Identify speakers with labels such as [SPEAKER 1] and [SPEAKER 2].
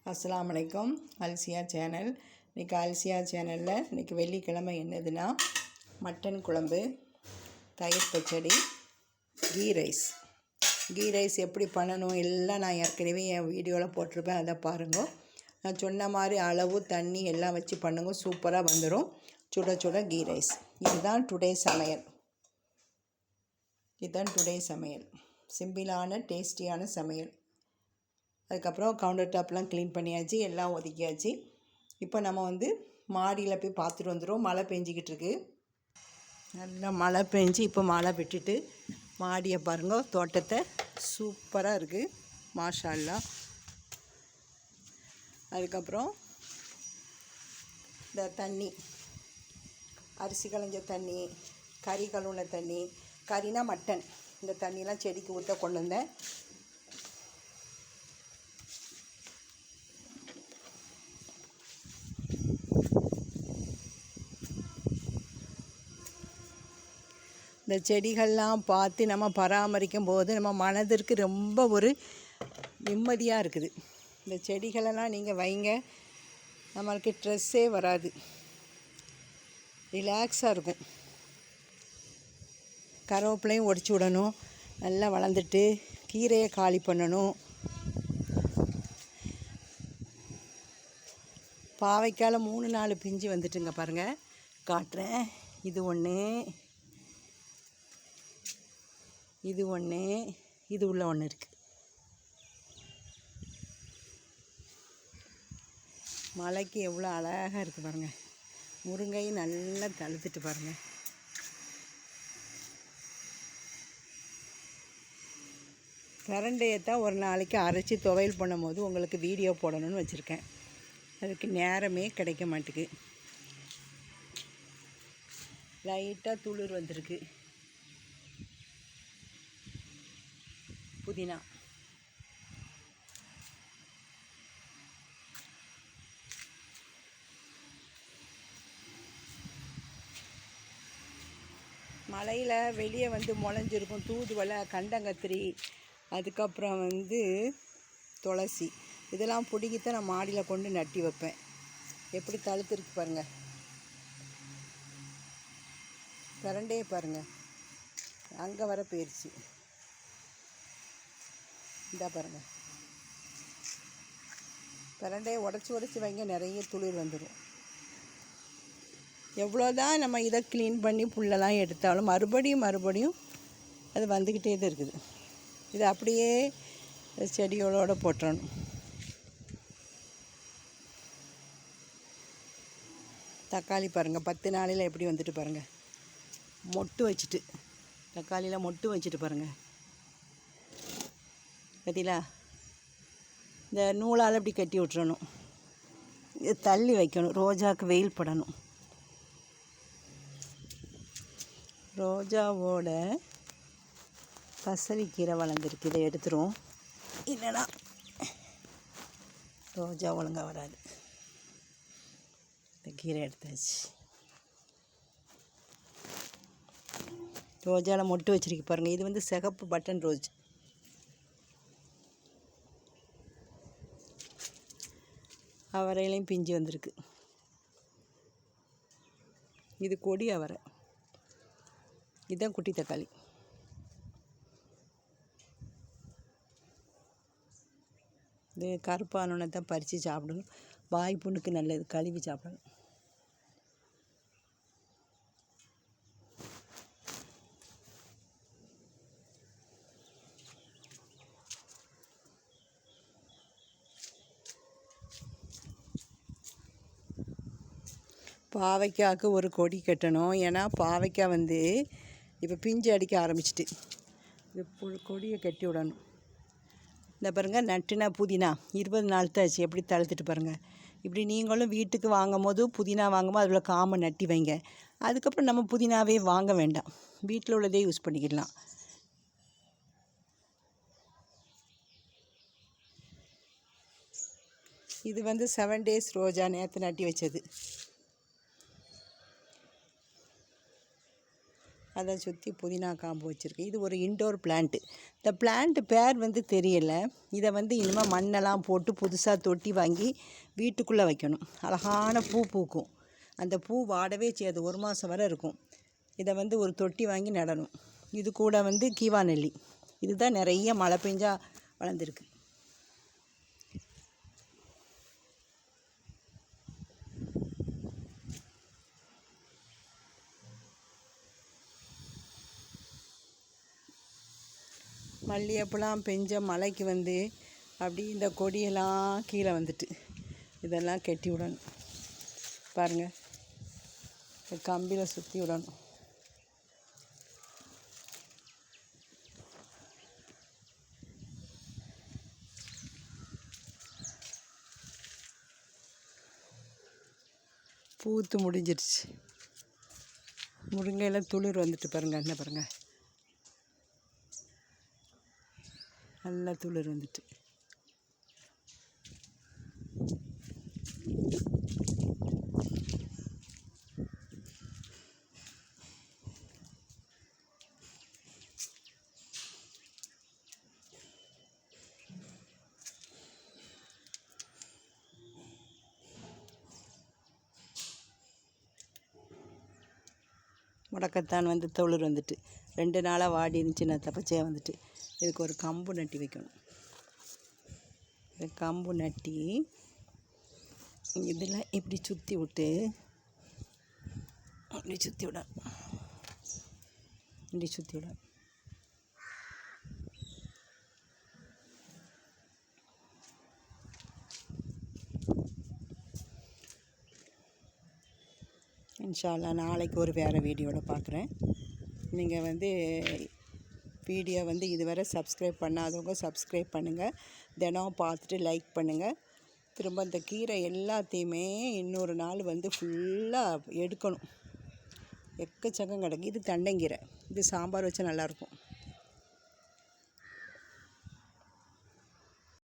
[SPEAKER 1] அஸ்ஸலாமு அலைக்கும். அல்சியா சேனல். இன்றைக்கி அல்சியா சேனலில் இன்றைக்கி வெள்ளிக்கிழமை என்னதுன்னா மட்டன் குழம்பு, தயிர் பச்சடி, கீ ரைஸ் எப்படி பண்ணணும் எல்லாம் நான் ஏற்கனவே என் வீடியோவில் போட்டிருப்பேன். அதை பாருங்க. நான் சொன்ன மாதிரி அளவு தண்ணி எல்லாம் வச்சு பண்ணுங்க, சூப்பராக வந்துடும். சுட சுட கீ ரைஸ். இதுதான் டுடே சமையல். சிம்பிளான டேஸ்டியான சமையல். அதுக்கப்புறம் கவுண்டர் டாப்லாம் க்ளீன் பண்ணியாச்சு, எல்லாம் ஒதுக்கியாச்சு. இப்போ நம்ம மாடியில் போய் பார்த்துட்டு வந்துடும். மழை பெஞ்சிக்கிட்டு இருக்கு. நல்லா மழை பெஞ்சு இப்போ மழை விட்டுட்டு மாடியை பாருங்க, தோட்டத்தை சூப்பராக இருக்குது, மாஷா அல்லாஹ். அதுக்கப்புறம் இந்த தண்ணி, அரிசி களைஞ்ச தண்ணி, கறி கழுவுன தண்ணி, கறினா மட்டன், இந்த தண்ணியெலாம் செடிக்கு ஊற்ற கொண்டு வந்தேன். இந்த செடிகள்லாம் பார்த்து நம்ம பராமரிக்கும் போது நம்ம மனதிற்கு ரொம்ப ஒரு நிம்மதியாக இருக்குது. இந்த செடிகளெல்லாம் நீங்கள் வைங்க, நம்மளுக்கு ஸ்ட்ரெஸ்ஸே வராது, ரிலாக்ஸாக இருக்கும். கருவேப்பிலையும் ஒடிச்சு விடணும், நல்லா வளர்ந்துட்டு கீரையை காலி பண்ணணும். பாவைக்கால் 3-4 பிஞ்சு வந்துட்டுங்க பாருங்கள், காட்டுறேன். இது ஒன்று, இது உள்ள ஒன்று இருக்குது. மலைக்கு எவ்வளோ அழகாக இருக்குது பாருங்கள். முருங்கை நல்லா தழுத்துட்டு பாருங்கள். பிரண்டையை தான் ஒரு நாளைக்கு அரைச்சி துவையல் பண்ணும் போது உங்களுக்கு வீடியோ போடணும்னு வச்சுருக்கேன். அதுக்கு நேரமே கிடைக்க மாட்டேங்குது. லைட்டாக துளிர் வந்திருக்கு. புதினா, மலையில் வெளியே முளைஞ்சிருக்கும் தூதுவளை, கண்டங்கத்திரி, அதுக்கப்புறம் துளசி, இதெல்லாம் பிடிக்கித்தான் நான் மாடியில் கொண்டு நட்டி வைப்பேன். எப்படி தழுத்துருக்கு பாருங்கள். பிரண்டையே பாருங்கள், அங்கே வர போயிடுச்சு. இந்த பாருங்கள், பிரண்டையை உடச்சி வைங்க, நிறைய துளிர் வந்துடும். எவ்வளோதான் நம்ம இதை க்ளீன் பண்ணி புல்லெல்லாம் எடுத்தாலும் மறுபடியும் அது வந்துக்கிட்டே தான் இருக்குது. இது அப்படியே செடிகளோடு போட்டுறணும். தக்காளி பாருங்கள், 10 நாளையில் எப்படி வந்துட்டு பாருங்கள். மொட்டு வச்சுட்டு, தக்காளியில் மொட்டு வச்சுட்டு பாருங்கள். பார்த்தீங்களா? இந்த நூலால் அப்படி கட்டி விட்டுறணும், இது தள்ளி வைக்கணும். ரோஜாவுக்கு வெயில் படணும். ரோஜாவோட பசலிக்கீரை வளர்ந்துருக்கு, இதை எடுத்துரும். இல்லைன்னா ரோஜா ஒழுங்காக வராது. இந்த கீரை எடுத்தாச்சு. ரோஜாவில் மொட்டு வச்சுருக்கு பாருங்கள். இது சிகப்பு பட்டன் ரோஸ். அவரையிலையும் பிஞ்சு வந்திருக்கு. இது கொடி அவரை. இதுதான் குட்டி தக்காளி. இது கருப்பானோன்னு தான் பறித்து சாப்பிடணும். வாய் புண்ணுக்கு நல்லது, கழுவி சாப்பிடணும். பாவைக்காய்க்கு ஒரு கொடி கட்டணும். ஏன்னா பாவைக்காய் இப்போ பிஞ்சு அடிக்க ஆரம்பிச்சிட்டு, இது கொடியை கட்டி விடணும். இந்த பாருங்கள், நட்டுனா புதினா 20 நாள் தாச்சு, எப்படி தழுத்துட்டு பாருங்கள். இப்படி நீங்களும் வீட்டுக்கு வாங்கும் போது புதினா வாங்கும்போது அதில் காம்பை நட்டி வைங்க. அதுக்கப்புறம் நம்ம புதினாவே வாங்க வேண்டாம், வீட்டில் உள்ளதே யூஸ் பண்ணிக்கிடலாம். இது 7 days ரோஜா, நேற்று நட்டி வச்சது. அதை சுற்றி புதினா காம்பு வச்சுருக்கு. இது ஒரு இன்டோர் பிளான்ட்டு. இந்த பிளான்ட்டு பேர் வந்து தெரியலை. இதை வந்து இனிமேல் மண்ணெல்லாம் போட்டு புதுசாக தொட்டி வாங்கி வீட்டுக்குள்ளே வைக்கணும். அழகான பூ பூக்கும். அந்த பூ வாடவே செய்யாது, 1 மாதம் வரை இருக்கும். இதை வந்து ஒரு தொட்டி வாங்கி நடணும். இது கூட வந்து கீவா நெல்லி, இதுதான் நிறைய மழை பெஞ்சா வளர்ந்துருக்கு. மல்லிகைப்பூலாம் பெஞ்ச மழைக்கு வந்து அப்படி இந்த கொடியெல்லாம் கீழே வந்துட்டு இதெல்லாம் கெட்டி விடணும். பாருங்கள், கம்பியில் சுற்றி விடணும். பூத்து முடிஞ்சிருச்சு. முருங்கையில் துளிர் வந்துட்டு பாருங்கள், என்ன பாருங்கள், நல்லா துளிர் வந்துட்டு. முடக்கத்தான் வந்து துளிர் வந்துட்டு 2 நாளாக வாடி இருந்துச்சு, நான் பச்சையாக வந்துட்டு. இதுக்கு ஒரு கம்பு நட்டி வைக்கணும். இந்த கம்பு நட்டி இதில் இப்படி சுற்றி விட்டு இப்படி சுற்றி விட இப்படி சுற்றி விட இன்ஷா அல்லாஹ் நாளைக்கு ஒரு வேறு வீடியோவில் பார்க்குறேன். நீங்கள் வந்து வீடியோ வந்து இதுவரை சப்ஸ்கிரைப் பண்ணாதவங்க சப்ஸ்கிரைப் பண்ணுங்கள். தினம் பார்த்துட்டு லைக் பண்ணுங்கள். திரும்ப இந்த கீரை எல்லாத்தையுமே இன்னொரு நாள் வந்து ஃபுல்லாக எடுக்கணும். எக்கச்சக்கம் கிடக்கு. இது தண்டங்கீரை. இது சாம்பார் வச்சா நல்லாயிருக்கும்.